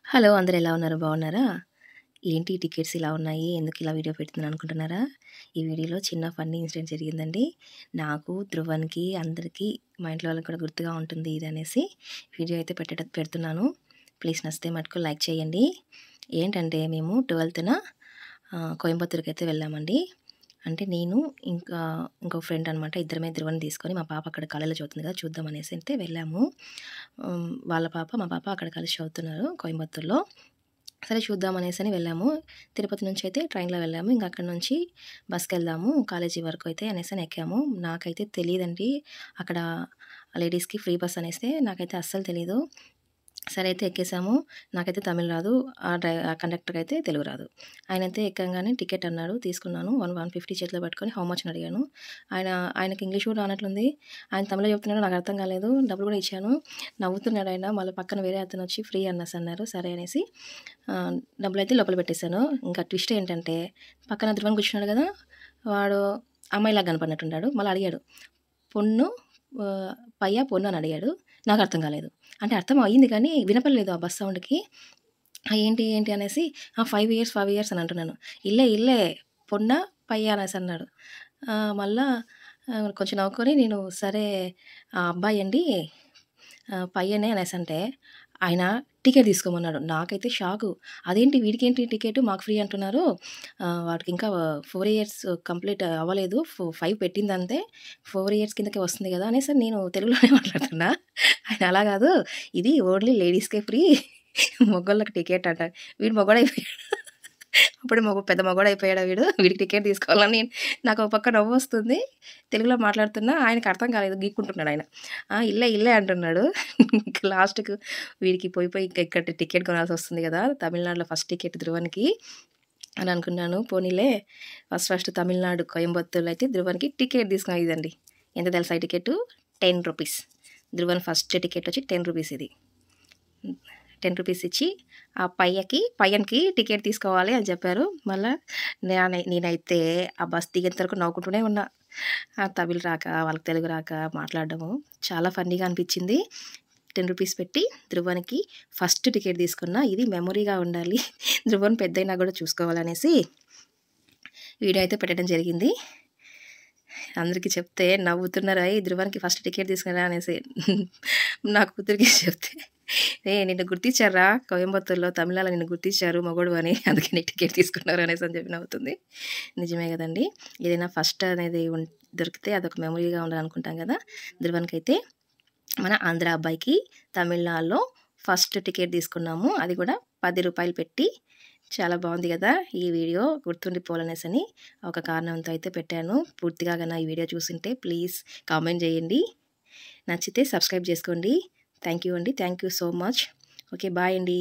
Hello! అందరూ ఎలా ఉన్నారు? బాగున్నారా? ఏంటి టికెట్స్ ఇలా ఉన్నాయి? ఎందుకు ఇలా వీడియో పెడుతున్నాను అనుకుంటున్నారా? ఈ వీడియోలో చిన్న ఫన్నీ ఇన్సిడెంట్ జరిగిందండి. నాకు, ధ్రువన్‌కి, అందరికీ మా ఇంట్లో వాళ్ళకి కూడా గుర్తుగా ఉంటుంది ఇది అనేసి వీడియో అయితే పెడుతున్నాను. ప్లీజ్ నచ్చితే మటుకు లైక్ చేయండి. ఏంటంటే మేము 12న కోయంబత్తూర్‌కైతే వెళ్ళామండి. అంటే నేను ఇంకా ఇంకో ఫ్రెండ్ అనమాట. ఇద్దరమే ధ్రువన్ని తీసుకొని మా పాప అక్కడ కళలో చదువుతుంది కదా! చూద్దాం అనేసి అయితే వెళ్ళాము. వాళ్ళ పాప, మా పాప అక్కడ కలిసి చదువుతున్నారు కోయంబత్తూర్‌లో. సరే చూద్దాం అనేసని వెళ్ళాము. తిరుపతి నుంచి అయితే ట్రైన్‌లో వెళ్ళాము. ఇంక అక్కడి నుంచి బస్‌కెళ్దాము కాలేజీ వరకు అయితే అనేసని ఎక్కాము. నాకైతే తెలీదండి. అక్కడ లేడీస్‌కి ఫ్రీ బస్ అనేసి నాకైతే అస్సలు తెలీదు. సరే అయితే ఎక్కేసాము. నాకైతే తమిళ్ రాదు. ఆ కండక్టర్‌కి అయితే తెలుగు రాదు. ఆయనైతే ఎక్కంగానే టికెట్ అన్నాడు. తీసుకున్నాను. 150 చేతిలో పట్టుకొని హౌ మచ్ అని అడిగాను. ఆయనకి ఇంగ్లీష్ కూడా రానట్లుంది. ఆయన తమిళ్‌లో చెప్తున్నాడు. నాకు అర్థం కాలేదు. డబ్బులు కూడా ఇచ్చాను. నవ్వుతున్నాడు ఆయన. మళ్ళీ పక్కన వేరే అతను వచ్చి ఫ్రీ అన్నారు. సరే అనేసి డబ్బులైతే లోపల పెట్టేశాను. ఇంకా ట్విస్ట్ ఏంటంటే పక్కన ధ్రువన్ కూర్చున్నాడు కదా! వాడు అమ్మాయిలాగా కనపడినట్టున్నాడు. మళ్ళీ అడిగాడు. పొన్ను పయ్యా పొన్ను అని అడిగాడు. నాకు అర్థం కాలేదు. అంటే అర్థం అయింది కానీ వినపడలేదు ఆ బస్ సౌండ్‌కి. ఏంటి అనేసి 5 ఇయర్స్, 5 ఇయర్స్ అని అంటున్నాను. ఇల్లే పొన్నా పయ్యా అనేసి అన్నాడు. మళ్ళా కొంచెం నవ్వుకొని నేను సరే అబ్బాయండి పయ్యనే అనేసంటే ఆయన టికెట్ తీసుకోమన్నాడు. నాకైతే షాకు. అదేంటి వీడికేంటి టికెట్ మాకు ఫ్రీ అంటున్నారు. వాడికి ఇంకా 4 ఇయర్స్ కంప్లీట్ అవ్వలేదు. 5 పెట్టిందంతే. 4 ఇయర్స్ కిందకే వస్తుంది కదా! అనేసి నేను తెలుగులోనే మాట్లాడుతున్నా. ఆయన అలా కాదు. ఇది ఓన్లీ లేడీస్‌కే ఫ్రీ. మగోళ్ళకి టికెట్ అంట. వీడు మగోడైపోయాడు. అప్పుడే పెద్ద మగోడైపోయాడా వీడు. వీడికి టికెట్ తీసుకోవాలని నాకు ఒక పక్క నవ్వొస్తుంది. తెలుగులో మాట్లాడుతున్నా. ఆయనకి అర్థం కాలేదు. గీక్కుంటున్నాడు ఆయన. ఇల్లే అంటున్నాడు. ఇంక లాస్ట్‌కు వీడికి పోయి ఇంక ఇక్కడ టికెట్ కొనాల్సొస్తుంది కదా! తమిళనాడులో ఫస్ట్ టికెట్ ధ్రువన్‌కి అని అనుకున్నాను. పోనీలే ఫస్ట్ తమిళనాడు కోయంబత్తూర్‌లో అయితే ధ్రువన్‌కి టికెట్ తీసుకున్నా. ఇదండి. ఎంత తెలుసా ఈ టికెట్టు? రూ. 10. ధ్రువన్ ఫస్ట్ టికెట్ వచ్చి రూ. 10 ఇది. రూ. 10 ఇచ్చి ఆ పయ్యన్‌కి టికెట్ తీసుకోవాలి అని చెప్పారు. మళ్ళా నేనైతే ఆ బస్ దిగేంత వరకు నవ్వుకుంటూనే ఉన్నా. తమిళ్ రాక, వాళ్ళకి తెలుగు రాక మాట్లాడడము చాలా ఫన్నీగా అనిపించింది. రూ. 10 పెట్టి ధ్రువన్‌కి ఫస్ట్ టికెట్ తీసుకున్నా. ఇది మెమొరీగా ఉండాలి. ధ్రువన్ పెద్దయినా కూడా చూసుకోవాలనేసి వీడియో అయితే పెట్టడం జరిగింది. అందరికీ చెప్తే నవ్వుతున్నారు. ధ్రువన్‌కి ఫస్ట్ టికెట్ తీసుకురా అనేసి. నా కూతురికి చెప్తే నిన్ను గుర్తించారా కోయంబత్తూర్‌లో తమిళనాడులో నిన్ను గుర్తించారు మగోడు అని. అందుకే నీకు టికెట్ తీసుకున్నారు అనేసి అని చెప్పి నవ్వుతుంది. నిజమే కదండి. ఏదైనా ఫస్ట్ అనేది దొరికితే అదొక మెమొరీగా ఉండాలనుకుంటాం కదా! ధ్రువన్‌కైతే మన ఆంధ్ర అబ్బాయికి తమిళనాడులో ఫస్ట్ టికెట్ తీసుకున్నాము. అది కూడా రూ. 10 పెట్టి. చాలా బాగుంది కదా! ఈ వీడియో గుర్తుండిపోవాలనేసని ఒక కారణంతో అయితే పెట్టాను. పూర్తిగా ఈ వీడియో చూసుంటే ప్లీజ్ కామెంట్ చేయండి. నచ్చితే సబ్స్క్రైబ్ చేసుకోండి. థ్యాంక్ యూ అండి. Thank you so much. Okay. Bye అండి.